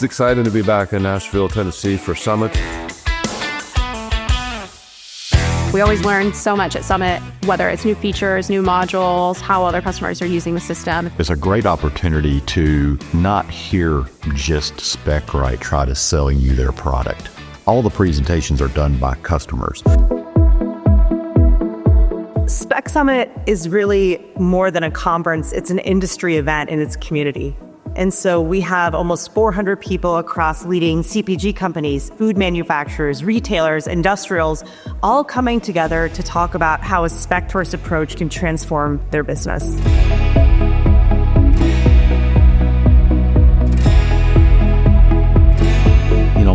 It's exciting to be back in Nashville, Tennessee for Summit. We always learn so much at Summit, whether it's new features, new modules, how other customers are using the system. It's a great opportunity to not hear just Specright try to sell you their product. All the presentations are done by customers. Spec Summit is really more than a conference. It's an industry event in its community. And so we have almost 400 people across leading CPG companies, food manufacturers, retailers, industrials, all coming together to talk about how a spec-first approach can transform their business.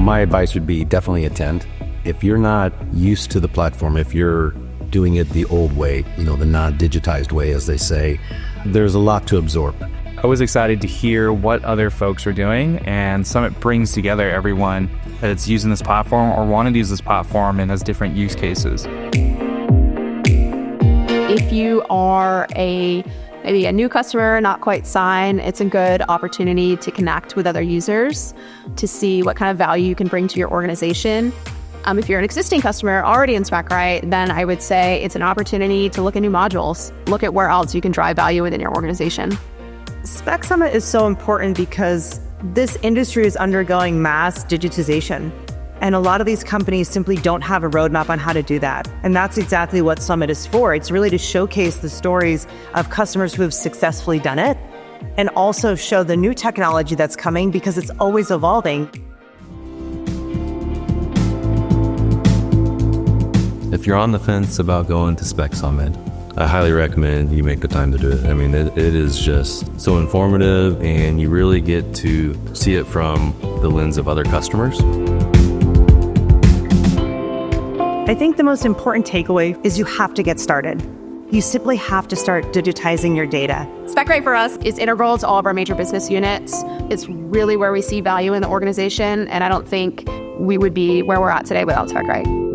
My advice would be definitely attend. If you're not used to the platform, if you're doing it the old way, the non-digitized way, as they say, there's a lot to absorb. I was excited to hear what other folks are doing, and Summit brings together everyone that's using this platform or wanted to use this platform and has different use cases. If you are maybe a new customer, not quite signed, it's a good opportunity to connect with other users to see what kind of value you can bring to your organization. If you're an existing customer already in Specright, then I would say it's an opportunity to look at new modules, look at where else you can drive value within your organization. Spec Summit is so important because this industry is undergoing mass digitization. And a lot of these companies simply don't have a roadmap on how to do that. And that's exactly what Summit is for. It's really to showcase the stories of customers who have successfully done it and also show the new technology that's coming because it's always evolving. If you're on the fence about going to Spec Summit, I highly recommend you make the time to do it. I mean, it is just so informative, and you really get to see it from the lens of other customers. I think the most important takeaway is you have to get started. You simply have to start digitizing your data. Specright for us is integral to all of our major business units. It's really where we see value in the organization, and I don't think we would be where we're at today without Specright.